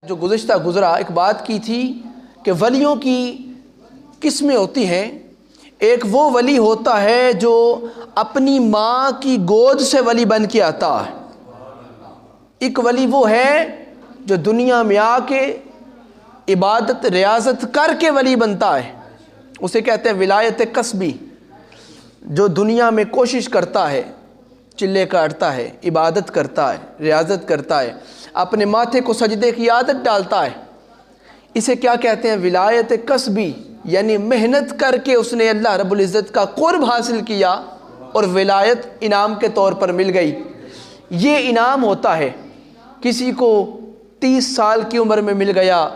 جو گزشتہ گزرا ایک بات کی تھی کہ ولیوں کی قسمیں ہوتی ہیں۔ ایک وہ ولی ہوتا ہے جو اپنی ماں کی گود سے ولی بن کے آتا ہے۔ ایک ولی وہ ہے جو دنیا میں آ کے عبادت ریاضت کر کے ولی بنتا ہے، اسے کہتے ہیں ولایت قصبی۔ جو دنیا میں کوشش کرتا ہے، چلے کاٹتا ہے، عبادت کرتا ہے، ریاضت کرتا ہے، اپنے ماتھے کو سجدے کی عادت ڈالتا ہے، اسے کیا کہتے ہیں؟ ولایت قصبی، یعنی محنت کر کے اس نے اللہ رب العزت کا قرب حاصل کیا اور ولایت انعام کے طور پر مل گئی۔ یہ انعام ہوتا ہے، کسی کو 30 سال کی عمر میں مل گیا،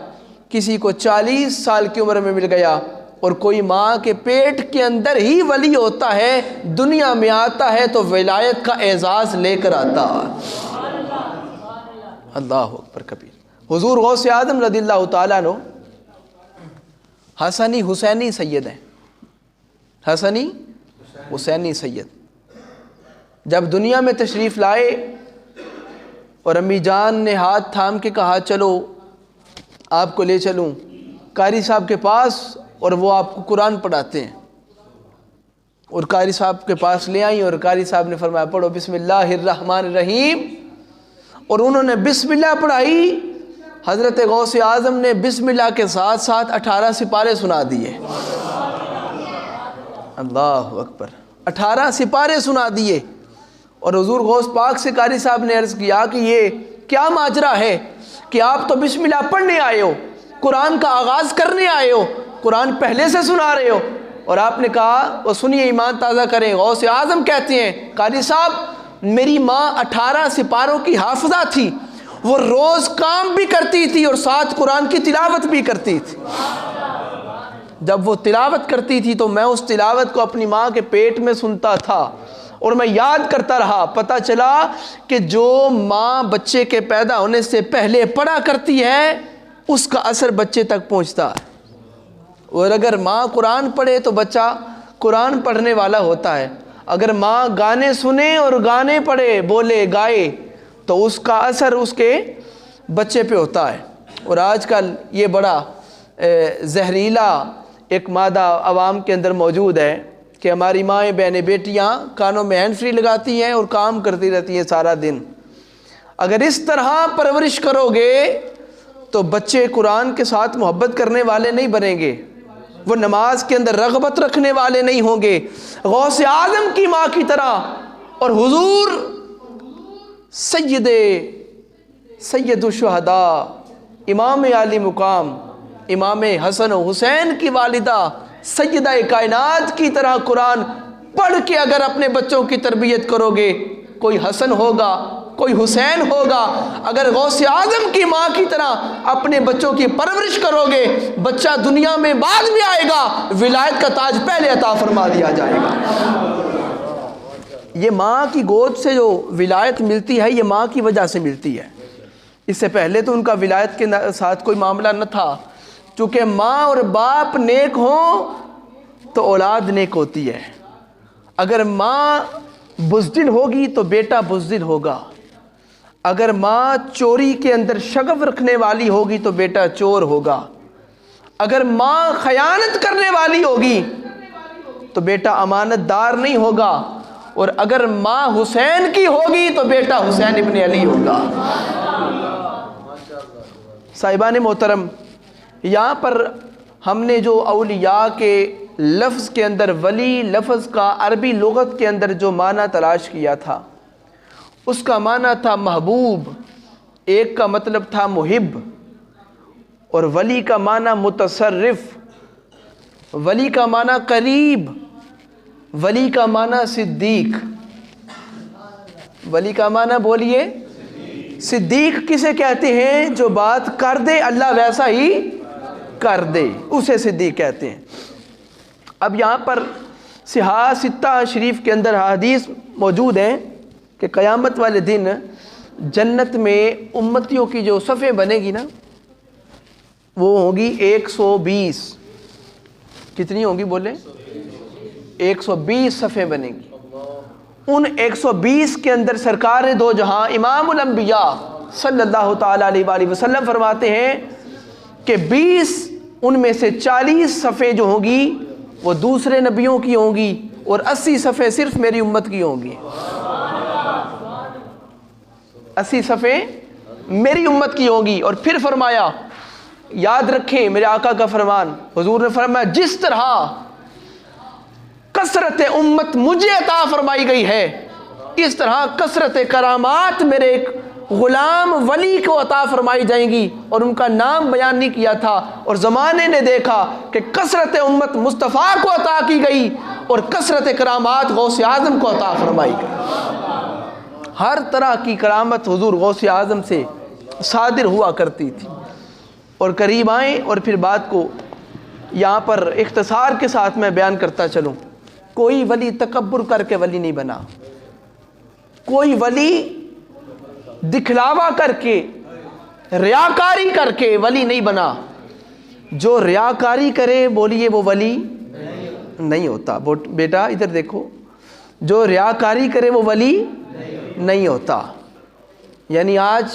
کسی کو 40 سال کی عمر میں مل گیا، اور کوئی ماں کے پیٹ کے اندر ہی ولی ہوتا ہے، دنیا میں آتا ہے تو ولایت کا اعزاز لے کر آتا ہے۔ اللہ اکبر کبیر۔ حضور غوث اعظم رضی اللہ تعالیٰ عنہ حسنی حسینی سید ہیں، حسنی حسینی سید۔ جب دنیا میں تشریف لائے اور امی جان نے ہاتھ تھام کے کہا چلو آپ کو لے چلوں قاری صاحب کے پاس، اور وہ آپ کو قرآن پڑھاتے ہیں، اور قاری صاحب کے پاس لے آئیں اور قاری صاحب نے فرمایا پڑھو بسم اللہ الرحمن الرحیم، اور انہوں نے بسم اللہ پڑھائی۔ حضرت غوث اعظم نے بسم اللہ کے ساتھ ساتھ 18 سپارے سنا دیے۔ اللہ اکبر، 18 سپارے سنا دیے۔ اور حضور غوث پاک سے قاری صاحب نے عرض کیا کہ یہ کیا ماجرا ہے کہ آپ تو بسم اللہ پڑھنے آئے ہو، قرآن کا آغاز کرنے آئے ہو، قرآن پہلے سے سنا رہے ہو؟ اور آپ نے کہا وہ سنیے، ایمان تازہ کریں۔ غوث اعظم کہتے ہیں قاری صاحب میری ماں 18 سپاروں کی حافظہ تھی، وہ روز کام بھی کرتی تھی اور ساتھ قرآن کی تلاوت بھی کرتی تھی۔ جب وہ تلاوت کرتی تھی تو میں اس تلاوت کو اپنی ماں کے پیٹ میں سنتا تھا اور میں یاد کرتا رہا۔ پتہ چلا کہ جو ماں بچے کے پیدا ہونے سے پہلے پڑھا کرتی ہے اس کا اثر بچے تک پہنچتا ہے، اور اگر ماں قرآن پڑھے تو بچہ قرآن پڑھنے والا ہوتا ہے۔ اگر ماں گانے سنے اور گانے پڑھے، بولے گائے، تو اس کا اثر اس کے بچے پہ ہوتا ہے۔ اور آج کل یہ بڑا زہریلا ایک مادہ عوام کے اندر موجود ہے کہ ہماری مائیں بہنیں بیٹیاں کانوں میں ہینڈ فری لگاتی ہیں اور کام کرتی رہتی ہیں سارا دن۔ اگر اس طرح پرورش کرو گے تو بچے قرآن کے ساتھ محبت کرنے والے نہیں بنیں گے، وہ نماز کے اندر رغبت رکھنے والے نہیں ہوں گے۔ غوث اعظم کی ماں کی طرح، اور حضور سید الشہداء، امام عالی مقام، امام حسن و حسین کی والدہ سیدہ کائنات کی طرح قرآن پڑھ کے اگر اپنے بچوں کی تربیت کرو گے، کوئی حسن ہوگا، کوئی حسین ہوگا۔ اگر غوث اعظم کی ماں کی طرح اپنے بچوں کی پرورش کرو گے، بچہ دنیا میں بعد میں آئے گا، ولایت کا تاج پہلے عطا فرما دیا جائے گا۔ یہ ماں کی گود سے جو ولایت ملتی ہے یہ ماں کی وجہ سے ملتی ہے۔ اس سے پہلے تو ان کا ولایت کے ساتھ کوئی معاملہ نہ تھا۔ چونکہ ماں اور باپ نیک ہوں تو اولاد نیک ہوتی ہے۔ اگر ماں بزدل ہوگی تو بیٹا بزدل ہوگا۔ اگر ماں چوری کے اندر شغف رکھنے والی ہوگی تو بیٹا چور ہوگا۔ اگر ماں خیانت کرنے والی ہوگی تو بیٹا امانت دار نہیں ہوگا، اور اگر ماں حسین کی ہوگی تو بیٹا حسین ابن علی ہوگا۔ صاحبان محترم، یہاں پر ہم نے جو اولیاء کے لفظ کے اندر ولی لفظ کا عربی لغت کے اندر جو معنی تلاش کیا تھا، اس کا معنی تھا محبوب، ایک کا مطلب تھا محب، اور ولی کا معنی متصرف، ولی کا معنی قریب، ولی کا معنی صدیق۔ ولی کا معنی بولیے؟ صدیق کسے کہتے ہیں؟ جو بات کر دے اللہ ویسا ہی کر دے، اسے صدیق کہتے ہیں۔ اب یہاں پر صحاح ستہ شریف کے اندر حدیث موجود ہیں کہ قیامت والے دن جنت میں امتیوں کی جو صفیں بنے گی نا، وہ ہوگی 120۔ کتنی ہوگی بولے؟ 120 صفیں بنے گی۔ ان 120 کے اندر سرکار دو جہاں امام الانبیاء صلی اللہ تعالیٰ علیہ وآلہ وسلم فرماتے ہیں کہ 20 ان میں سے 40 صفیں جو ہوں گی وہ دوسرے نبیوں کی ہوں گی اور 80 صفیں صرف میری امت کی ہوں گی. 80 صفیں میری امت کی ہوں گی. اور پھر فرمایا، یاد رکھیں میرے آقا کا فرمان، حضور نے فرمایا جس طرح کثرت امت مجھے عطا فرمائی گئی ہے اس طرح کثرت کرامات میرے ایک غلام ولی کو عطا فرمائی جائیں گی. اور ان کا نام بیان نہیں کیا تھا، اور زمانے نے دیکھا کہ کثرت امت مصطفیٰ کو عطا کی گئی اور کثرت کرامات غوث اعظم کو عطا فرمائی گئی. ہر طرح کی کرامت حضور غوث اعظم سے صادر ہوا کرتی تھی. اور قریب آئیں اور پھر بات کو یہاں پر اختصار کے ساتھ میں بیان کرتا چلوں. کوئی ولی تکبر کر کے ولی نہیں بنا، کوئی ولی دکھلاوا کر کے ریاکاری کر کے ولی نہیں بنا. جو ریاکاری کرے بولیے وہ ولی نہیں ہوتا. بیٹا ادھر دیکھو، جو ریاکاری کرے وہ ولی نہیں ہوتا. یعنی آج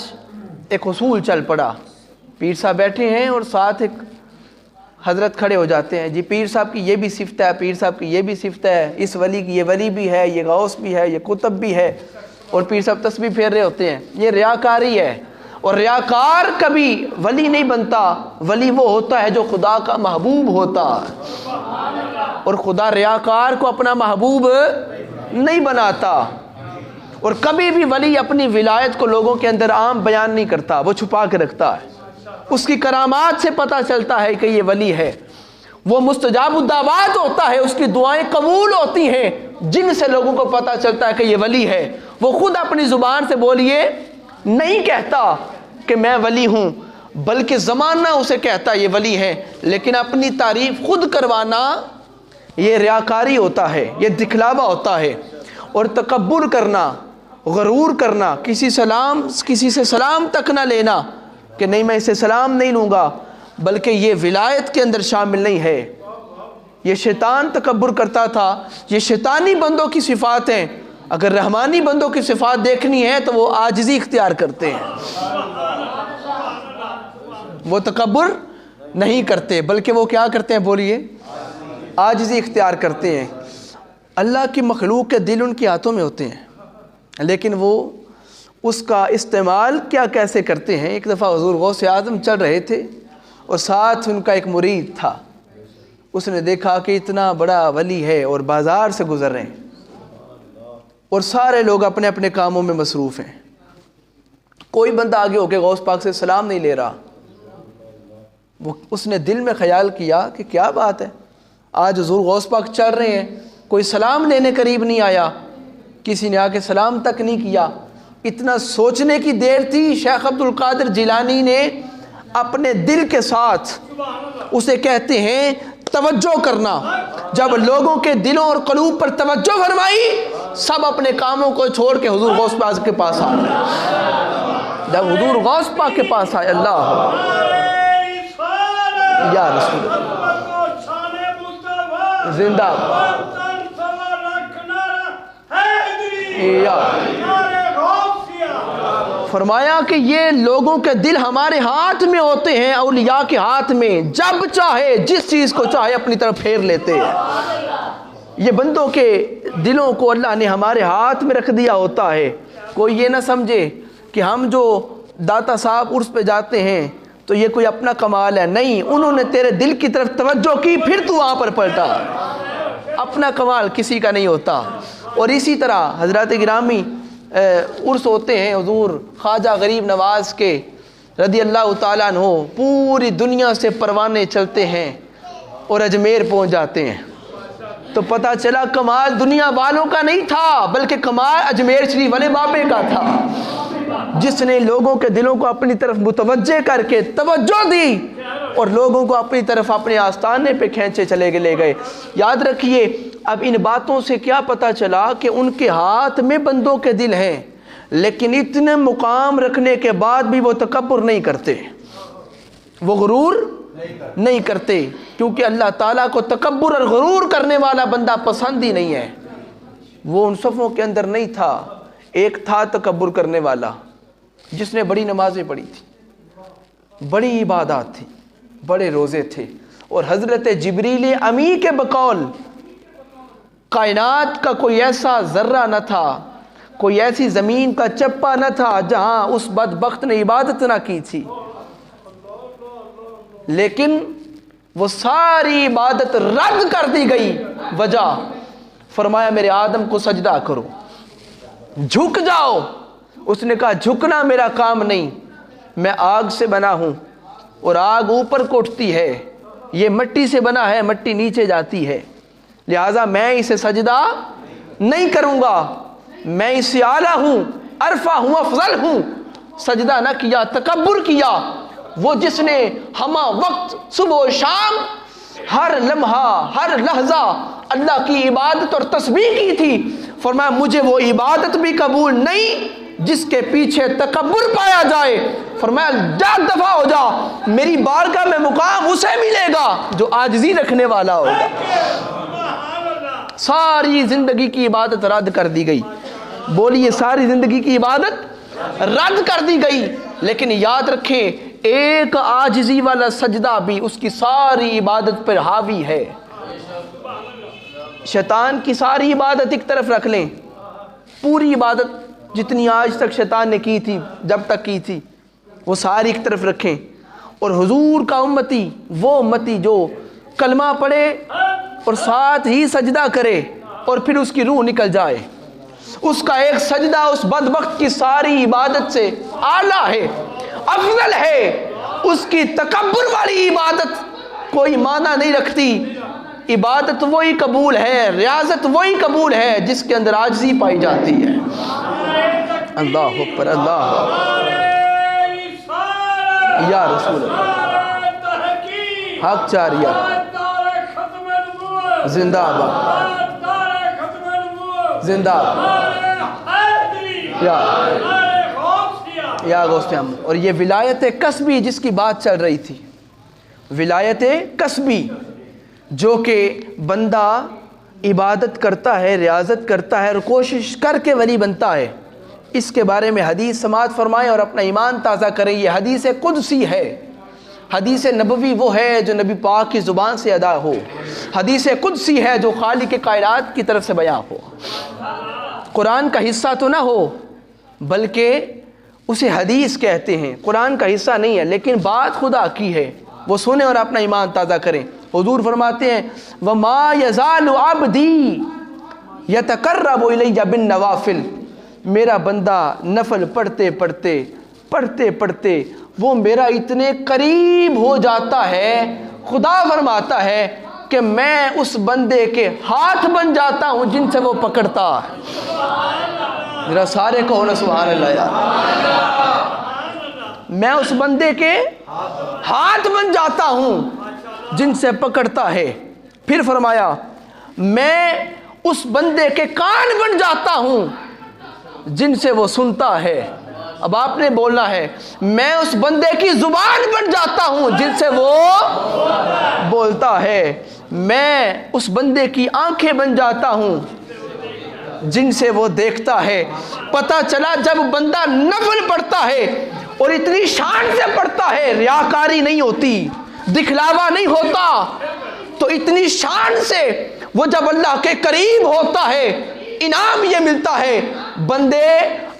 ایک اصول چل پڑا، پیر صاحب بیٹھے ہیں اور ساتھ ایک حضرت کھڑے ہو جاتے ہیں، جی پیر صاحب کی یہ بھی صفت ہے، پیر صاحب کی یہ بھی صفت ہے، اس ولی کی یہ ولی بھی ہے، یہ غوث بھی ہے، یہ قطب بھی ہے، اور پیر صاحب تسبیح پھیر رہے ہوتے ہیں. یہ ریاکاری ہے. اور ریاکار کبھی ولی نہیں بنتا. ولی وہ ہوتا ہے جو خدا کا محبوب ہوتا ہے، اور خدا ریاکار کو اپنا محبوب نہیں بناتا. اور کبھی بھی ولی اپنی ولایت کو لوگوں کے اندر عام بیان نہیں کرتا، وہ چھپا کے رکھتا ہے. اس کی کرامات سے پتہ چلتا ہے کہ یہ ولی ہے. وہ مستجاب الدعوات ہوتا ہے، اس کی دعائیں قبول ہوتی ہیں، جن سے لوگوں کو پتہ چلتا ہے کہ یہ ولی ہے. وہ خود اپنی زبان سے بولیے نہیں کہتا کہ میں ولی ہوں، بلکہ زمانہ اسے کہتا یہ ولی ہے. لیکن اپنی تعریف خود کروانا یہ ریاکاری ہوتا ہے، یہ دکھلاوا ہوتا ہے. اور تکبر کرنا، غرور کرنا، کسی سے سلام تک نہ لینا کہ نہیں میں اسے سلام نہیں لوں گا، بلکہ یہ ولایت کے اندر شامل نہیں ہے. یہ شیطان تکبر کرتا تھا. یہ شیطانی بندوں کی صفات ہیں. اگر رحمانی بندوں کی صفات دیکھنی ہے تو وہ عاجزی اختیار کرتے ہیں، وہ تکبر نہیں کرتے، بلکہ وہ کیا کرتے ہیں بولیے؟ عاجزی اختیار کرتے ہیں. اللہ کی مخلوق کے دل ان کے ہاتھوں میں ہوتے ہیں، لیکن وہ اس کا استعمال کیا کیسے کرتے ہیں. ایک دفعہ حضور غوث اعظم چل رہے تھے اور ساتھ ان کا ایک مرید تھا. اس نے دیکھا کہ اتنا بڑا ولی ہے اور بازار سے گزر رہے ہیں اور سارے لوگ اپنے اپنے کاموں میں مصروف ہیں. کوئی بندہ آگے ہو کے غوث پاک سے سلام نہیں لے رہا. اس نے دل میں خیال کیا کہ کیا بات ہے، آج حضور غوث پاک چل رہے ہیں، کوئی سلام لینے قریب نہیں آیا، کسی نے آ کے سلام تک نہیں کیا. اتنا سوچنے کی دیر تھی، شیخ عبد القادر جیلانی نے اپنے دل کے ساتھ، اسے کہتے ہیں توجہ کرنا، جب لوگوں کے دلوں اور قلوب پر توجہ فرمائی، سب اپنے کاموں کو چھوڑ کے حضور غوث پاک کے پاس آ گئے. جب حضور غوث پاک کے پاس آئے، اللہ یا رسول زندہ فرمایا کہ یہ لوگوں کے دل ہمارے ہاتھ میں ہوتے ہیں، اولیاء کے ہاتھ میں، جب چاہے جس چیز کو چاہے اپنی طرف پھیر لیتے ہیں. یہ بندوں کے دلوں کو اللہ نے ہمارے ہاتھ میں رکھ دیا ہوتا ہے. کوئی یہ نہ سمجھے کہ ہم جو داتا صاحب عرس پہ جاتے ہیں تو یہ کوئی اپنا کمال ہے. نہیں، انہوں نے تیرے دل کی طرف توجہ کی، پھر تو وہاں پر پلٹا. اپنا کمال کسی کا نہیں ہوتا. اور اسی طرح حضرات گرامی عرس ہوتے ہیں حضور خواجہ غریب نواز کے رضی اللہ تعالیٰ عنہ، پوری دنیا سے پروانے چلتے ہیں اور اجمیر پہنچ جاتے ہیں. تو پتہ چلا کمال دنیا والوں کا نہیں تھا، بلکہ کمال اجمیر شریف والے بابے کا تھا، جس نے لوگوں کے دلوں کو اپنی طرف متوجہ کر کے توجہ دی اور لوگوں کو اپنی طرف اپنے آستانے پہ کھینچے چلے لے گئے. یاد رکھیے، اب ان باتوں سے کیا پتہ چلا کہ ان کے ہاتھ میں بندوں کے دل ہیں، لیکن اتنے مقام رکھنے کے بعد بھی وہ تکبر نہیں کرتے، وہ غرور نہیں کرتے، کیونکہ اللہ تعالیٰ کو تکبر اور غرور کرنے والا بندہ پسند ہی نہیں ہے. وہ ان صفوں کے اندر نہیں تھا. ایک تھا تکبر کرنے والا، جس نے بڑی نمازیں پڑھی تھی، بڑی عبادات تھی، بڑے روزے تھے، اور حضرت جبریل امی کے بقول کائنات کا کوئی ایسا ذرہ نہ تھا، کوئی ایسی زمین کا چپا نہ تھا جہاں اس بدبخت نے عبادت نہ کی تھی، لیکن وہ ساری عبادت رد کر دی گئی۔ وجہ فرمایا میرے آدم کو سجدہ کرو، جھک جاؤ۔ اس نے کہا جھکنا میرا کام نہیں، میں آگ سے بنا ہوں اور آگ اوپر کو اٹھتی ہے، یہ مٹی سے بنا ہے، مٹی نیچے جاتی ہے، لہٰذا میں اسے سجدہ نہیں کروں گا، میں اس سے اعلیٰ ہوں، عرفہ ہوں، افضل ہوں۔ سجدہ نہ کیا، تکبر کیا۔ وہ جس نے ہمہ وقت صبح و شام ہر لمحہ ہر لحظہ اللہ کی عبادت اور تسبیح کی تھی، فرمایا مجھے وہ عبادت بھی قبول نہیں جس کے پیچھے تکبر پایا جائے۔ فرمایا جا دفع ہو جا، میری بارگاہ میں مقام اسے ملے گا جو عاجزی رکھنے والا ہوگا۔ ساری زندگی کی عبادت رد کر دی گئی۔ بولیے ساری زندگی کی عبادت رد کر دی گئی، لیکن یاد رکھیں ایک عاجزی والا سجدہ بھی اس کی ساری عبادت پر حاوی ہے۔ شیطان کی ساری عبادت ایک طرف رکھ لیں، پوری عبادت جتنی آج تک شیطان نے کی تھی، جب تک کی تھی، وہ ساری ایک طرف رکھیں، اور حضور کا امتی وہ امتی جو کلمہ پڑھے اور ساتھ ہی سجدہ کرے اور پھر اس کی روح نکل جائے، اس کا ایک سجدہ اس بدبخت کی ساری عبادت سے اعلیٰ ہے، افضل ہے۔ اس کی تکبر والی عبادت کوئی معنی نہیں رکھتی۔ عبادت وہی قبول ہے، ریاضت وہی قبول ہے جس کے اندر عاجزی پائی جاتی ہے۔ اللہ اکبر، اللہ یا رسول اللہ، حق چاریہ زندہ باد، زندہ یا غوث اعظم۔ اور یہ ولایت کسبی جس کی بات چل رہی تھی، ولایت کسبی جو کہ بندہ عبادت کرتا ہے، ریاضت کرتا ہے اور کوشش کر کے ولی بنتا ہے، اس کے بارے میں حدیث سماعت فرمائیں اور اپنا ایمان تازہ کریں۔ یہ حدیث قدسی ہے، حدیث نبوی وہ ہے جو نبی پاک کی زبان سے ادا ہو، حدیث قدسی ہے جو خالق کائنات کی طرف سے بیان ہو، قرآن کا حصہ تو نہ ہو بلکہ اسے حدیث کہتے ہیں، قرآن کا حصہ نہیں ہے لیکن بات خدا کی ہے، وہ سنیں اور اپنا ایمان تازہ کریں۔ حضور فرماتے ہیں وَمَا يَزَالُ عَبْدِي يَتَقَرَّبُ إِلَيَّ بِالنَّوَافِلِ، میرا بندہ نفل پڑھتے پڑھتے وہ میرا اتنے قریب ہو جاتا ہے، خدا فرماتا ہے کہ میں اس بندے کے ہاتھ بن جاتا ہوں جن سے وہ پکڑتا ہے۔ میرا سارے کہو نا سبحان اللہ یار، میں اس بندے کے ہاتھ بن جاتا ہوں جن سے پکڑتا ہے۔ پھر فرمایا میں اس بندے کے کان بن جاتا ہوں جن سے وہ سنتا ہے۔ اب آپ نے بولنا ہے میں اس بندے کی زبان بن جاتا ہوں جن سے وہ بولتا ہے، میں اس بندے کی آنکھیں بن جاتا ہوں جن سے وہ دیکھتا ہے۔ پتہ چلا جب بندہ نفل پڑھتا ہے اور اتنی شان سے پڑھتا ہے، ریاکاری نہیں ہوتی، دکھلاوا نہیں ہوتا، تو اتنی شان سے وہ جب اللہ کے قریب ہوتا ہے انعام یہ ملتا ہے بندے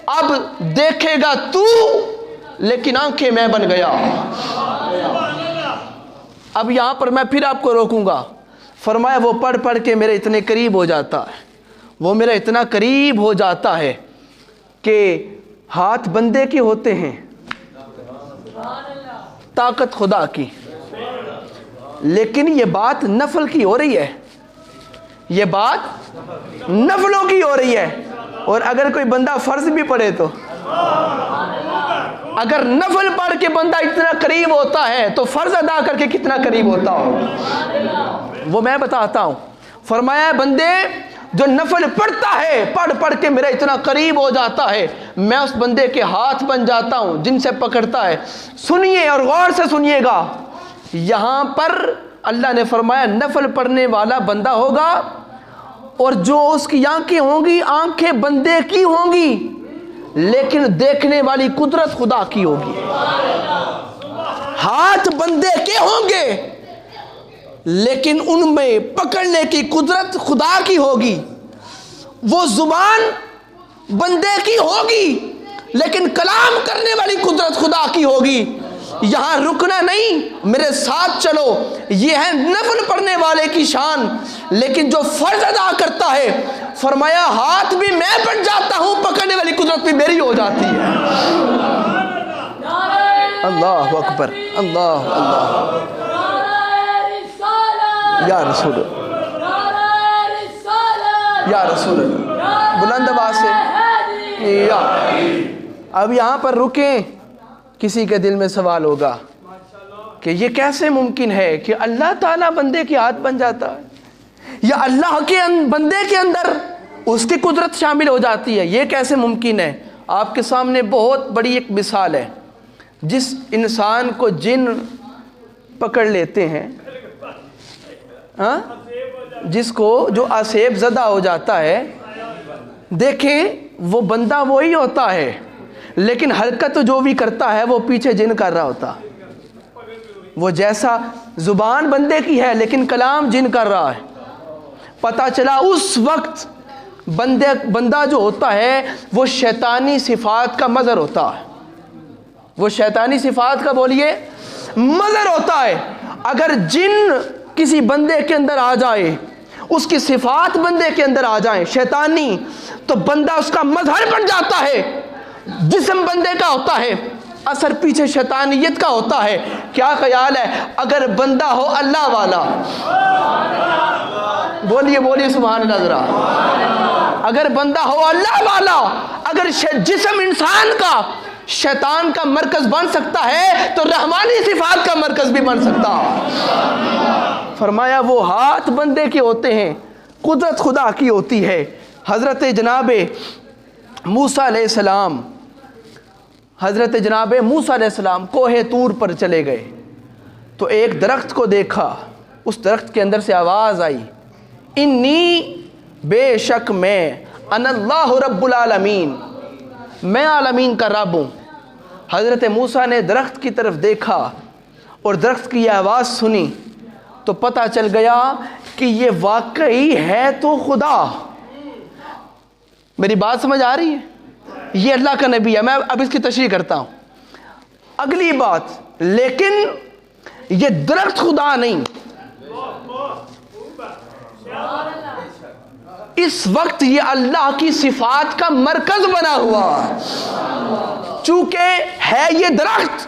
اب دیکھے گا تو لیکن آنکھیں میں بن گیا۔ اب یہاں پر میں پھر آپ کو روکوں گا، فرمایا وہ پڑھ کے میرے اتنے قریب ہو جاتا ہے، وہ میرا اتنا قریب ہو جاتا ہے کہ ہاتھ بندے کے ہوتے ہیں، طاقت خدا کی، لیکن یہ بات نفل کی ہو رہی ہے، یہ بات نفلوں کی ہو رہی ہے۔ اور اگر کوئی بندہ فرض بھی پڑھے تو اگر نفل پڑھ کے بندہ اتنا قریب ہوتا ہے تو فرض ادا کر کے کتنا قریب ہوتا ہوگا وہ میں بتاتا ہوں۔ فرمایا بندے جو نفل پڑھتا ہے پڑھ کے میرا اتنا قریب ہو جاتا ہے، میں اس بندے کے ہاتھ بن جاتا ہوں جن سے پکڑتا ہے۔ سنیے اور غور سے سنیے گا، یہاں پر اللہ نے فرمایا نفل پڑھنے والا بندہ ہوگا اور جو اس کی آنکھیں ہوں گی آنکھیں بندے کی ہوں گی، لیکن دیکھنے والی قدرت خدا کی ہوگی. ہاتھ بندے کے ہوں گے لیکن ان میں پکڑنے کی قدرت خدا کی ہوگی. وہ زبان بندے کی ہوگی لیکن کلام کرنے والی قدرت خدا کی ہوگی. یہاں رکنا نہیں، میرے ساتھ چلو. یہ ہے نفل پڑھنے والے کی شان، لیکن جو فرض ادا کرتا ہے فرمایا ہاتھ بھی میں بن جاتا ہوں، پکڑنے والی قدرت بھی میری ہو جاتی ہے. اللہ اکبر، اللہ اللہ یا رسول اللہ، یا رسول اللہ. بلند آواز سے یا. اب یہاں پر رکیں. کسی کے دل میں سوال ہوگا کہ یہ کیسے ممکن ہے کہ اللہ تعالیٰ بندے کی ہاتھ بن جاتا ہے، یا اللہ کے بندے کے اندر اس کی قدرت شامل ہو جاتی ہے؟ یہ کیسے ممکن ہے؟ آپ کے سامنے بہت بڑی ایک مثال ہے. جس انسان کو جن پکڑ لیتے ہیں، جس کو جو آسیب زدہ ہو جاتا ہے، دیکھیں وہ بندہ وہی ہوتا ہے لیکن حرکت جو بھی کرتا ہے وہ پیچھے جن کر رہا ہوتا. وہ جیسا زبان بندے کی ہے لیکن کلام جن کر رہا ہے. پتہ چلا اس وقت بندہ جو ہوتا ہے وہ شیطانی صفات کا مظہر ہوتا ہے. وہ شیطانی صفات کا بولیے مظہر ہوتا ہے. اگر جن کسی بندے کے اندر آ جائے، اس کی صفات بندے کے اندر آ جائیں شیطانی، تو بندہ اس کا مظہر بن جاتا ہے. جسم بندے کا ہوتا ہے، اثر پیچھے شیطانیت کا ہوتا ہے. کیا خیال ہے اگر بندہ ہو اللہ والا؟ بولیے بولیے سبحان اللہ ذرا. اگر بندہ ہو اللہ والا، اگر جسم انسان کا شیطان کا مرکز بن سکتا ہے تو رحمانی صفات کا مرکز بھی بن سکتا. فرمایا وہ ہاتھ بندے کے ہوتے ہیں، قدرت خدا کی ہوتی ہے. حضرت جناب موسیٰ علیہ السلام، حضرت جناب موسیٰ علیہ السلام کوہ طور پر چلے گئے تو ایک درخت کو دیکھا. اس درخت کے اندر سے آواز آئی، انی، بے شک میں، انا اللہ رب العالمین، میں عالمین کا رب ہوں. حضرت موسیٰ نے درخت کی طرف دیکھا اور درخت کی یہ آواز سنی تو پتہ چل گیا کہ یہ واقعی ہے تو خدا. میری بات سمجھ آ رہی ہے؟ یہ اللہ کا نبی ہے. میں اب اس کی تشریح کرتا ہوں. اگلی بات، لیکن یہ درخت خدا نہیں. اس وقت یہ اللہ کی صفات کا مرکز بنا ہوا. چونکہ ہے یہ درخت،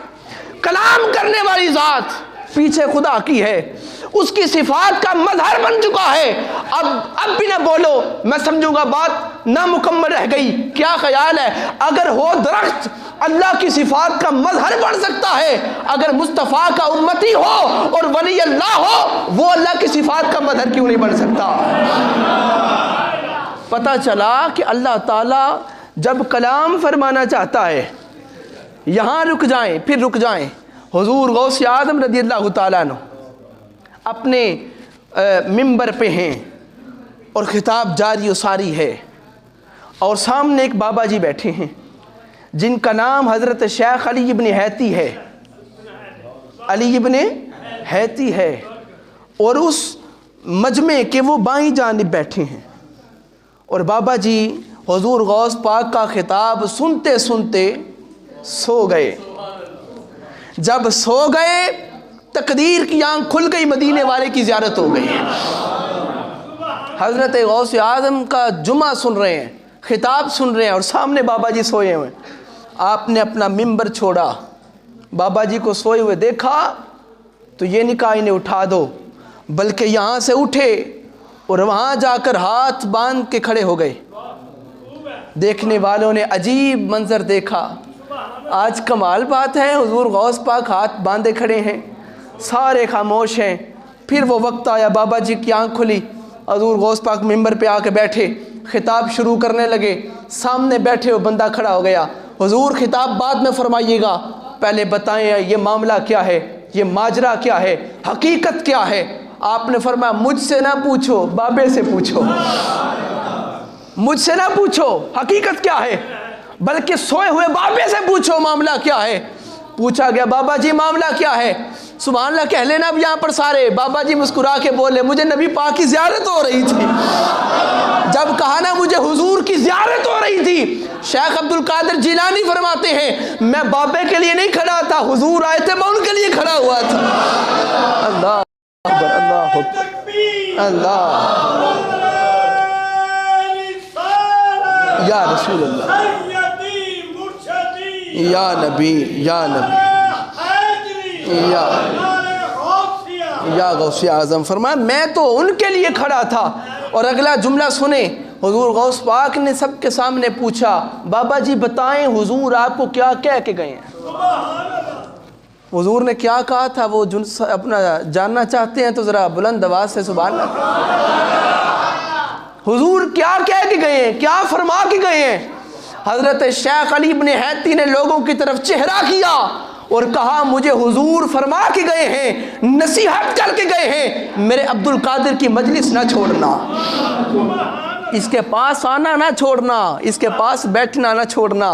کلام کرنے والی ذات پیچھے خدا کی ہے، اس کی صفات کا مظہر بن چکا ہے. اب بھی نہ بولو، میں سمجھوں گا بات نامکمل رہ گئی. کیا خیال ہے اگر ہو درخت اللہ کی صفات کا مظہر بن سکتا ہے، اگر مصطفیٰ کا امتی ہو اور ولی اللہ ہو، وہ اللہ کی صفات کا مظہر کیوں نہیں بن سکتا؟ پتہ چلا کہ اللہ تعالیٰ جب کلام فرمانا چاہتا ہے، یہاں رک جائیں پھر رک جائیں. حضور غوث اعظم رضی اللہ تعالیٰ عنہ اپنے منبر پہ ہیں اور خطاب جاری و ساری ہے، اور سامنے ایک بابا جی بیٹھے ہیں جن کا نام حضرت شیخ علی ابن حیتی ہے. علی ابن حیتی ہے، اور اس مجمع کے وہ بائیں جانب بیٹھے ہیں. اور بابا جی حضور غوث پاک کا خطاب سنتے سنتے سو گئے. جب سو گئے تقدیر کی آنکھ کھل گئی، مدینے والے کی زیارت ہو گئی. حضرت غوث اعظم کا جمعہ سن رہے ہیں، خطاب سن رہے ہیں، اور سامنے بابا جی سوئے ہوئے. آپ نے اپنا منبر چھوڑا، بابا جی کو سوئے ہوئے دیکھا تو یہ نہیں کہا انہیں اٹھا دو، بلکہ یہاں سے اٹھے اور وہاں جا کر ہاتھ باندھ کے کھڑے ہو گئے. دیکھنے والوں نے عجیب منظر دیکھا. آج کمال بات ہے، حضور غوث پاک ہاتھ باندھے کھڑے ہیں، سارے خاموش ہیں. پھر وہ وقت آیا، بابا جی کی آنکھ کھلی، حضور غوث پاک منبر پہ آ کے بیٹھے، خطاب شروع کرنے لگے. سامنے بیٹھے وہ بندہ کھڑا ہو گیا. حضور خطاب بعد میں فرمائیے گا، پہلے بتائیں یہ معاملہ کیا ہے، یہ ماجرا کیا ہے، حقیقت کیا ہے. آپ نے فرمایا مجھ سے نہ پوچھو، بابے سے پوچھو. مجھ سے نہ پوچھو حقیقت کیا ہے. بلکہ سوئے ہوئے بابے سے پوچھو معاملہ کیا ہے۔ پوچھا گیا بابا جی معاملہ کیا ہے؟ سبحان اللہ کہہ لینا اب یہاں پر سارے۔ بابا جی مسکرا کے بولے مجھے نبی پاک کی زیارت ہو رہی تھی۔ جب کہا نا مجھے حضور کی زیارت ہو رہی تھی، شیخ عبد القادر جیلانی فرماتے ہیں میں بابے کے لیے نہیں کھڑا تھا، حضور آئے تھے میں ان کے لیے کھڑا ہوا تھا۔ اللہ اکبر، اللہ اکبر، اللہ یا رسول اللہ، یا نبی، یا نبی، یا غوث اعظم۔ فرمایا میں تو ان کے لیے کھڑا تھا۔ اور اگلا جملہ سنیں، حضور غوث پاک نے سب کے سامنے پوچھا بابا جی بتائیں حضور آپ کو کیا کہہ کے گئے ہیں؟ حضور نے کیا کہا تھا وہ جن اپنا جاننا چاہتے ہیں تو ذرا بلند آواز سے سبحان اللہ۔ حضور کیا کہہ کے گئے ہیں، کیا فرما کے گئے ہیں؟ حضرت شیخ علی بن حیتی نے لوگوں کی طرف چہرہ کیا اور کہا مجھے حضور فرما کے گئے ہیں، نصیحت کر کے گئے ہیں میرے عبد القادر کی مجلس نہ چھوڑنا، اس کے پاس آنا نہ چھوڑنا، اس کے پاس بیٹھنا نہ چھوڑنا۔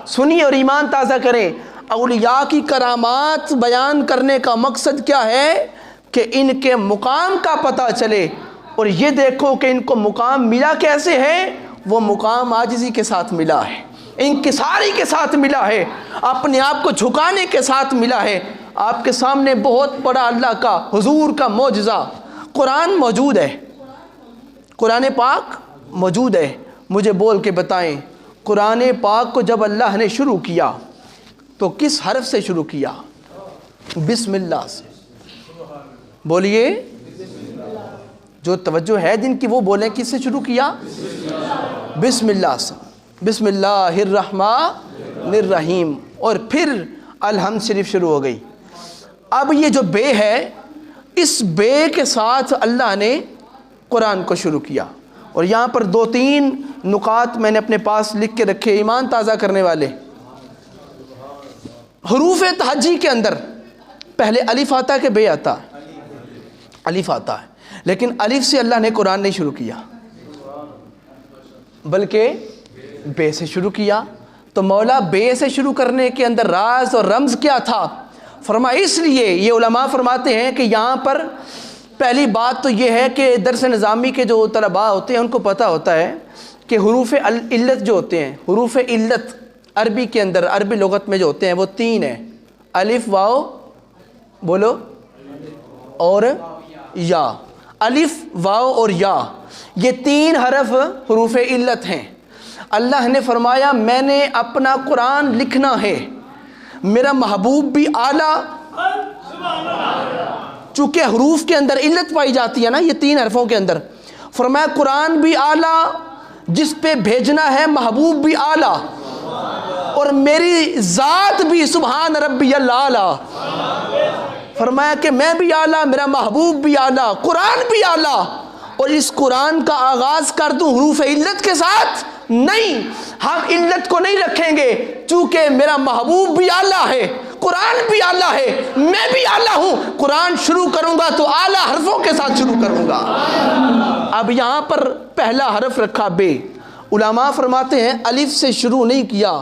سنیے اور ایمان تازہ کریں، اولیاء کی کرامات بیان کرنے کا مقصد کیا ہے کہ ان کے مقام کا پتہ چلے، اور یہ دیکھو کہ ان کو مقام ملا کیسے ہے۔ وہ مقام عاجزی کے ساتھ ملا ہے، انکساری کے ساتھ ملا ہے، اپنے آپ کو جھکانے کے ساتھ ملا ہے۔ آپ کے سامنے بہت بڑا اللہ کا حضور کا معجزہ قرآن موجود ہے، قرآن پاک موجود ہے۔ مجھے بول کے بتائیں قرآن پاک کو جب اللہ نے شروع کیا تو کس حرف سے شروع کیا؟ بسم اللہ سے۔ بولیے، جو توجہ ہے جن کی وہ بولیں کس سے شروع کیا؟ بسم اللہ سے۔ بسم اللہ الرحمن الرحیم، اور پھر الحمد شریف شروع ہو گئی۔ اب یہ جو بے ہے، اس بے کے ساتھ اللہ نے قرآن کو شروع کیا۔ اور یہاں پر 2-3 نکات میں نے اپنے پاس لکھ کے رکھے، ایمان تازہ کرنے والے۔ حروف تہجی کے اندر پہلے الف آتا ہے کہ بے آتا ہے؟ الف آتا ہے، لیکن الف سے اللہ نے قرآن نہیں شروع کیا بلکہ بے سے شروع کیا۔ تو مولا بے سے شروع کرنے کے اندر راز اور رمز کیا تھا؟ فرمایا اس لیے، یہ علماء فرماتے ہیں کہ یہاں پر پہلی بات تو یہ ہے کہ درس نظامی کے جو طلباء ہوتے ہیں ان کو پتہ ہوتا ہے کہ حروف علت جو ہوتے ہیں، حروف علت عربی کے اندر، عربی لغت میں جو ہوتے ہیں وہ 3 ہیں، الف واو بولو اور یا۔ الف واو اور یا، یہ 3 حرف حروف علت ہیں۔ اللہ نے فرمایا میں نے اپنا قرآن لکھنا ہے، میرا محبوب بھی اعلیٰ، چونکہ حروف کے اندر علت پائی جاتی ہے نا یہ 3 حرفوں کے اندر، فرمایا قرآن بھی اعلیٰ، جس پہ بھیجنا ہے محبوب بھی اعلیٰ، اور میری ذات بھی سبحان ربی الاعلیٰ۔ فرمایا کہ میں بھی اعلیٰ، میرا محبوب بھی اعلیٰ، قرآن بھی اعلیٰ، اور اس قرآن کا آغاز کر دوں حروف علت کے ساتھ؟ نہیں، ہم علت کو نہیں رکھیں گے، چونکہ میرا محبوب بھی اعلیٰ ہے، قرآن بھی اعلیٰ ہے، میں بھی اعلیٰ ہوں، قرآن شروع کروں گا تو اعلیٰ حرفوں کے ساتھ شروع کروں گا۔ اب یہاں پر پہلا حرف رکھا بے۔ علماء فرماتے ہیں الف سے شروع نہیں کیا،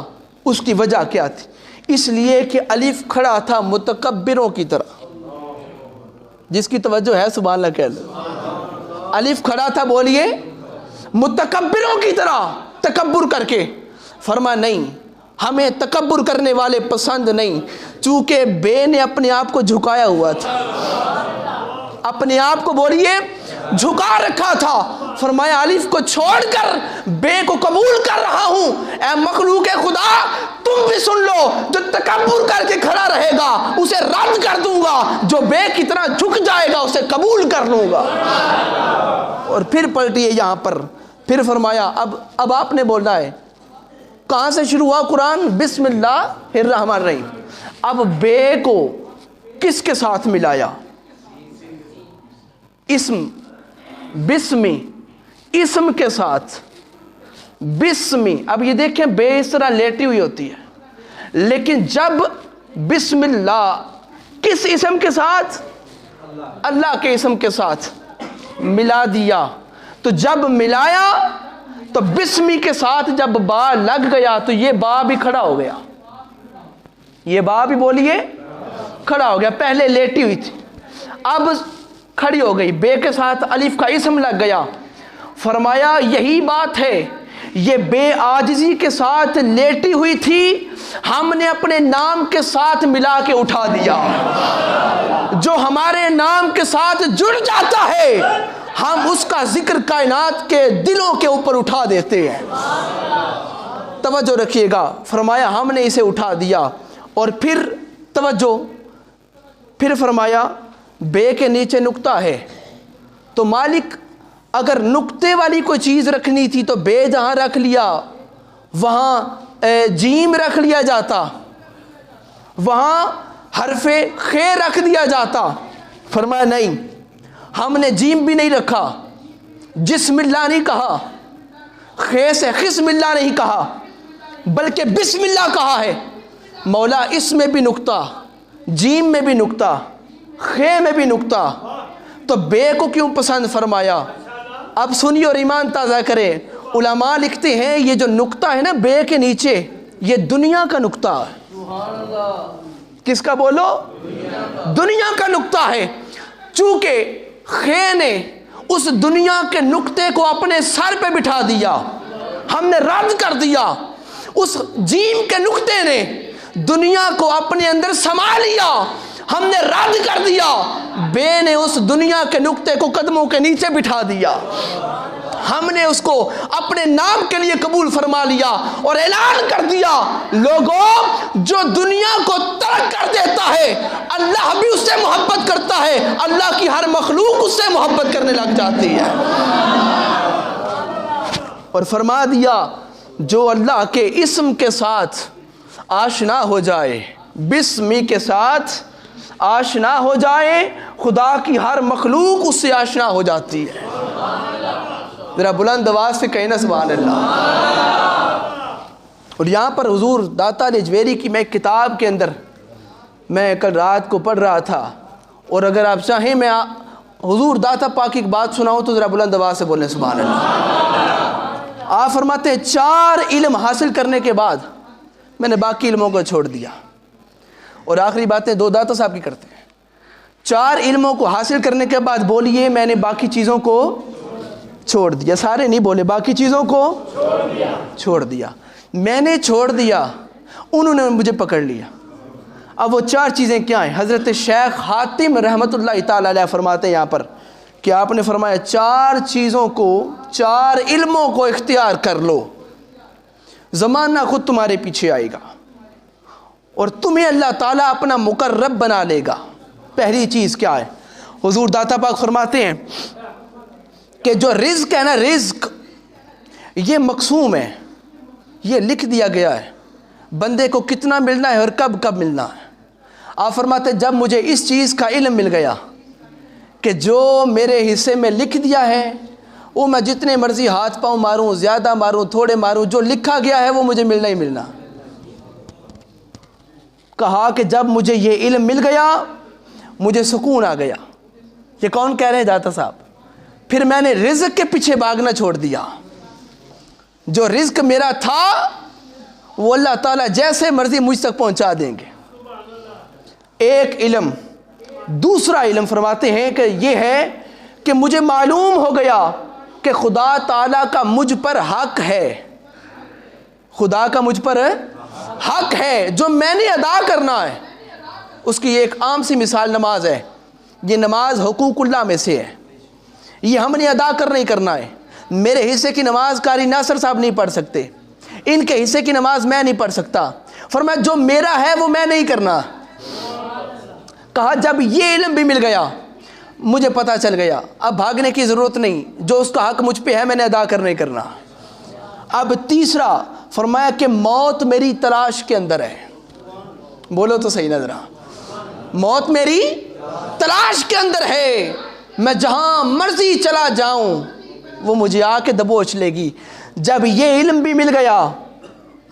اس کی وجہ کیا تھی؟ اس لیے کہ الف کھڑا تھا متکبروں کی طرح۔ جس کی توجہ ہے سبحان اللہ کہہ لو۔ الف کھڑا تھا، بولیے، متکبروں کی طرح تکبر کر کے۔ فرما نہیں، ہمیں تکبر کرنے والے پسند نہیں، چونکہ بے نے اپنے آپ کو جھکایا ہوا تھا، اپنے آپ کو بولیے جھکا رکھا تھا۔ فرمایا الف کو چھوڑ کر بے کو قبول کر رہا ہوں۔ اے مخلوق خدا تم بھی سن لو، جو تکبر کر کے کھڑا رہے گا اسے رد کر دوں گا، جو بے کی طرح جھک جائے گا اسے قبول کر لوں گا۔ اور پھر پلٹیے یہاں پر، پھر فرمایا اب آپ نے بولنا ہے کہاں سے شروع ہوا قرآن؟ بسم اللہ الرحمن الرحیم۔ اب بے کو کس کے ساتھ ملایا؟ اسم، بسمی، اسم کے ساتھ بسمی۔ اب یہ دیکھیں بے اس طرح لیٹی ہوئی ہوتی ہے، لیکن جب بسم اللہ کس اسم کے ساتھ؟ اللہ کے اسم کے ساتھ ملا دیا، تو جب ملایا تو بسمی کے ساتھ جب با لگ گیا تو یہ با بھی کھڑا ہو گیا، یہ با بھی بولیے کھڑا ہو گیا، پہلے لیٹی ہوئی تھی اب کھڑی ہو گئی، بے کے ساتھ الف کا اسم لگ گیا۔ فرمایا یہی بات ہے، یہ بے عاجزی کے ساتھ لیٹی ہوئی تھی، ہم نے اپنے نام کے ساتھ ملا کے اٹھا دیا۔ جو ہمارے نام کے ساتھ جڑ جاتا ہے ہم اس کا ذکر کائنات کے دلوں کے اوپر اٹھا دیتے ہیں۔ توجہ رکھیے گا، فرمایا ہم نے اسے اٹھا دیا، اور پھر توجہ، پھر فرمایا بے کے نیچے نقطہ ہے، تو مالک اگر نقطے والی کوئی چیز رکھنی تھی تو بے جہاں رکھ لیا وہاں جیم رکھ لیا جاتا، وہاں حرف خے رکھ دیا جاتا۔ فرمایا نہیں، ہم نے جیم بھی نہیں رکھا، جسم اللہ نہیں کہا، خے سے قسم اللہ نہیں کہا، بلکہ بسم اللہ کہا ہے۔ مولا اس میں بھی نقطہ، جیم میں بھی نقطہ، خے میں بھی نقطہ، تو بے کو کیوں پسند فرمایا؟ اب سنیے اور ایمان تازہ کرے، علماء لکھتے ہیں یہ جو نقطہ ہے نا بے کے نیچے، یہ دنیا کا نقطہ ہے۔ کس کا بولو؟ دنیا کا نقطہ ہے۔ چونکہ خے نے اس دنیا کے نقطے کو اپنے سر پہ بٹھا دیا، ہم نے رد کر دیا، اس جیم کے نقطے نے دنیا کو اپنے اندر سما لیا، ہم نے رد کر دیا، بے نے اس دنیا کے نقطے کو قدموں کے نیچے بٹھا دیا، ہم نے اس کو اپنے نام کے لیے قبول فرما لیا اور اعلان کر دیا، لوگوں جو دنیا کو ترک کر دیتا ہے اللہ بھی اس سے محبت کرتا ہے، اللہ کی ہر مخلوق اس سے محبت کرنے لگ جاتی ہے۔ اور فرما دیا جو اللہ کے اسم کے ساتھ آشنا ہو جائے، بسمی کے ساتھ آشنا ہو جائے، خدا کی ہر مخلوق اس سے آشنا ہو جاتی ہے۔ ذرا بلند آواز سے کہنا سبحان اللہ۔ اور یہاں پر حضور داتا لجویری کی میں ایک کتاب کے اندر میں کل رات کو پڑھ رہا تھا، اور اگر آپ چاہیں میں حضور داتا پاک کی ایک بات سناؤں تو ذرا بلند آواز سے بولیں سبحان اللہ۔ آپ فرماتے ہیں 4 علم حاصل کرنے کے بعد میں نے باقی علموں کو چھوڑ دیا، اور آخری باتیں 2 داتا صاحب کی کرتے ہیں۔ 4 علموں کو حاصل کرنے کے بعد بولیے میں نے باقی چیزوں کو چھوڑ دیا، سارے نہیں بولے، باقی چیزوں کو چھوڑ دیا، میں نے چھوڑ دیا، انہوں نے مجھے پکڑ لیا۔ اب وہ 4 چیزیں کیا ہیں؟ حضرت شیخ حاتم رحمۃ اللہ تعالی علیہ فرماتے ہیں یہاں پر کہ آپ نے فرمایا 4 چیزوں کو، 4 علموں کو اختیار کر لو، زمانہ خود تمہارے پیچھے آئے گا اور تمہیں اللہ تعالیٰ اپنا مقرب بنا لے گا۔ پہلی چیز کیا ہے؟ حضور داتا پاک فرماتے ہیں کہ جو رزق ہے نا، رزق یہ مقسوم ہے، یہ لکھ دیا گیا ہے بندے کو کتنا ملنا ہے اور کب کب ملنا ہے۔ آپ فرماتے ہیں جب مجھے اس چیز کا علم مل گیا کہ جو میرے حصے میں لکھ دیا ہے وہ میں جتنے مرضی ہاتھ پاؤں ماروں، زیادہ ماروں تھوڑے ماروں، جو لکھا گیا ہے وہ مجھے ملنا ہی ملنا۔ کہا کہ جب مجھے یہ علم مل گیا مجھے سکون آ گیا۔ یہ کون کہہ رہے ہیں داتا صاحب؟ پھر میں نے رزق کے پیچھے بھاگنا چھوڑ دیا، جو رزق میرا تھا وہ اللہ تعالیٰ جیسے مرضی مجھ تک پہنچا دیں گے۔ ایک علم۔ دوسرا علم فرماتے ہیں کہ یہ ہے کہ مجھے معلوم ہو گیا کہ خدا تعالیٰ کا مجھ پر حق ہے، خدا کا مجھ پر حق ہے جو میں نے ادا کرنا ہے۔ اس کی ایک عام سی مثال نماز ہے۔ یہ نماز حقوق اللہ میں سے ہے، یہ ہم نے ادا کرنا ہی کرنا ہے۔ میرے حصے کی نماز قاری ناصر صاحب نہیں پڑھ سکتے، ان کے حصے کی نماز میں نہیں پڑھ سکتا۔ فرمایا جو میرا ہے وہ میں نہیں کرنا۔ کہا جب یہ علم بھی مل گیا مجھے پتہ چل گیا اب بھاگنے کی ضرورت نہیں، جو اس کا حق مجھ پہ ہے میں نے ادا کرنا ہی کرنا۔ اب تیسرا فرمایا کہ موت میری تلاش کے اندر ہے۔ بولو تو صحیح نظر، موت میری تلاش کے اندر ہے، میں جہاں مرضی چلا جاؤں وہ مجھے آ کے دبوچ لے گی۔ جب یہ علم بھی مل گیا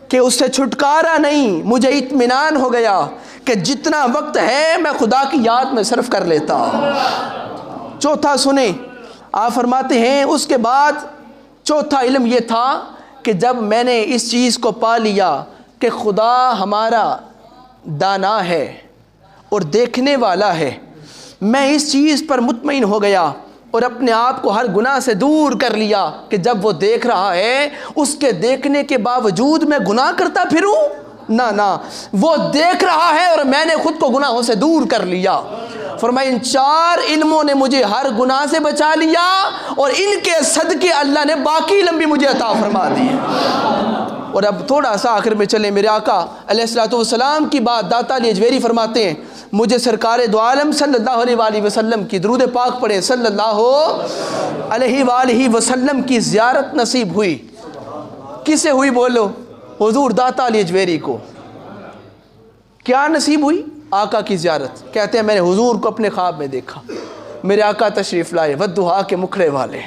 کہ اس سے چھٹکارا نہیں، مجھے اطمینان ہو گیا کہ جتنا وقت ہے میں خدا کی یاد میں صرف کر لیتا۔ چوتھا سنیں، آپ فرماتے ہیں اس کے بعد چوتھا علم یہ تھا کہ جب میں نے اس چیز کو پا لیا کہ خدا ہمارا دانا ہے اور دیکھنے والا ہے، میں اس چیز پر مطمئن ہو گیا اور اپنے آپ کو ہر گناہ سے دور کر لیا کہ جب وہ دیکھ رہا ہے اس کے دیکھنے کے باوجود میں گناہ کرتا پھروں، نہ وہ دیکھ رہا ہے اور میں نے خود کو گناہوں سے دور کر لیا۔ فرمایا ان 4 علموں نے مجھے ہر گناہ سے بچا لیا اور ان کے صدقے اللہ نے باقی علم بھی مجھے عطا فرما دیے۔ اور اب تھوڑا سا آخر میں چلیں، میرے آقا علیہ الصلوۃ والسلام کی بات داتا علی اجویری فرماتے ہیں، مجھے سرکار دو عالم صلی اللہ علیہ وآلہ وسلم کی درود پاک پڑھیں صلی اللہ علیہ وآلہ وسلم کی زیارت نصیب ہوئی۔ کسے ہوئی بولو؟ حضور داتا علی اجویری کو۔ کیا نصیب ہوئی؟ آقا کی زیارت۔ کہتے ہیں میں نے حضور کو اپنے خواب میں دیکھا، میرے آقا تشریف لائے، والضحیٰ کے مکھڑے والے،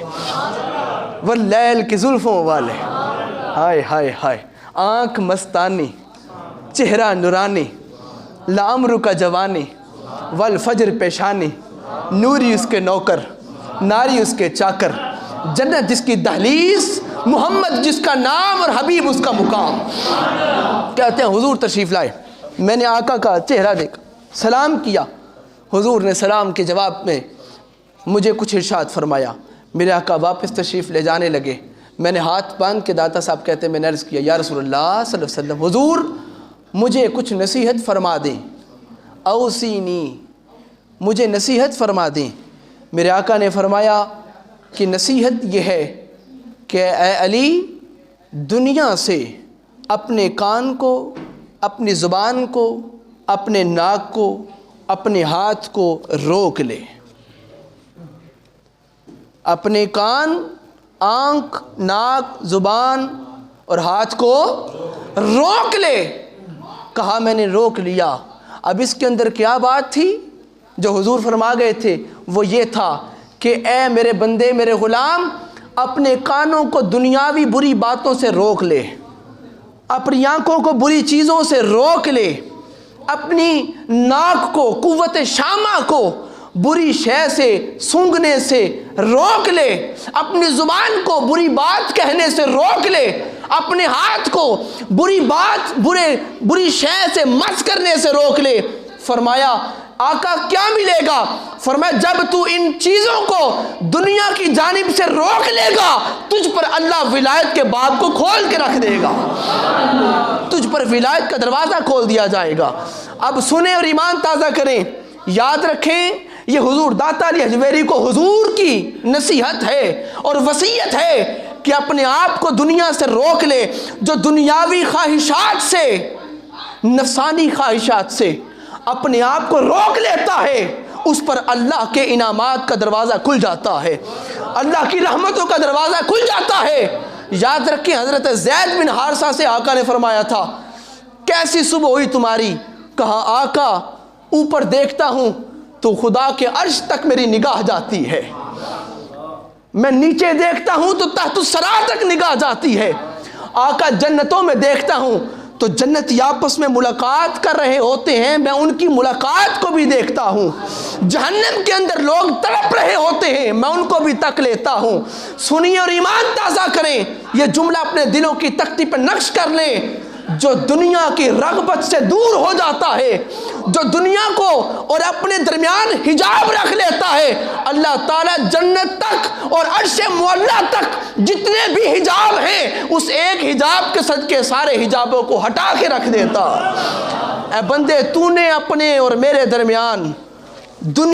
واللیل کی زلفوں والے، ہائے ہائے ہائے، آنکھ مستانی، چہرہ نورانی، لامرو کا جوانی، والفجر پیشانی، نوری اس کے نوکر، ناری اس کے چاکر، جنت جس کی دہلیز، محمد جس کا نام اور حبیب اس کا مقام۔ کہتے ہیں حضور تشریف لائے، میں نے آقا کا چہرہ دیکھا، سلام کیا، حضور نے سلام کے جواب میں مجھے کچھ ارشاد فرمایا، میرے آقا واپس تشریف لے جانے لگے، میں نے ہاتھ باندھ کے داتا صاحب کہتے ہیں میں نے عرض کیا یا رسول اللہ صلی اللہ علیہ وسلم، حضور مجھے کچھ نصیحت فرما دیں، اوصینی، مجھے نصیحت فرما دیں۔ میرے آقا نے فرمایا کہ نصیحت یہ ہے کہ اے علی، دنیا سے اپنے کان کو، اپنی زبان کو، اپنے ناک کو، اپنے ہاتھ کو روک لے۔ اپنے کان، آنکھ، ناک، زبان اور ہاتھ کو روک لے۔ کہا میں نے روک لیا۔ اب اس کے اندر کیا بات تھی جو حضور فرما گئے تھے؟ وہ یہ تھا کہ اے میرے بندے، میرے غلام، اپنے کانوں کو دنیاوی بری باتوں سے روک لے، اپنی آنکھوں کو بری چیزوں سے روک لے، اپنی ناک کو، قوت شامہ کو بری شے سے، سونگھنے سے روک لے، اپنی زبان کو بری بات کہنے سے روک لے، اپنے ہاتھ کو بری شے سے مس کرنے سے روک لے۔ فرمایا آقا کیا ملے گا؟ فرمایا جب تو ان چیزوں کو دنیا کی جانب سے روک لے گا، تجھ پر اللہ ولایت کے باب کو کھول کے رکھ دے گا، تجھ پر ولایت کا دروازہ کھول دیا جائے گا۔ اب سنیں اور ایمان تازہ کریں، یاد رکھیں یہ حضور داتا علی اجویری کو حضور کی نصیحت ہے اور وصیت ہے کہ اپنے آپ کو دنیا سے روک لے۔ جو دنیاوی خواہشات سے، نفسانی خواہشات سے اپنے آپ کو روک لیتا ہے، اس پر اللہ کے انعامات کا دروازہ کھل جاتا ہے، اللہ کی رحمتوں کا دروازہ کھل جاتا ہے۔ یاد رکھیں حضرت زید بن حارثہ سے آقا نے فرمایا تھا کیسی صبح ہوئی تمہاری؟ کہا آقا اوپر دیکھتا ہوں تو خدا کے عرش تک میری نگاہ جاتی ہے، میں نیچے دیکھتا ہوں تو تحت الثری تک نگاہ جاتی ہے، آقا جنتوں میں دیکھتا ہوں تو جنتی آپس میں ملاقات کر رہے ہوتے ہیں، میں ان کی ملاقات کو بھی دیکھتا ہوں، جہنم کے اندر لوگ تڑپ رہے ہوتے ہیں، میں ان کو بھی تک لیتا ہوں۔ سنیے اور ایمان تازہ کریں، یہ جملہ اپنے دلوں کی تختی پر نقش کر لیں۔ جو دنیا کی رغبت سے دور ہو جاتا ہے، جو دنیا کو اور اپنے درمیان حجاب رکھ لیتا ہے، اللہ تعالیٰ جنت تک اور عرش معلیٰ تک جتنے بھی حجاب ہیں اس ایک حجاب کے صدقے سارے حجابوں کو ہٹا کے رکھ دیتا۔ اے بندے، تو نے اپنے اور میرے درمیان دنیا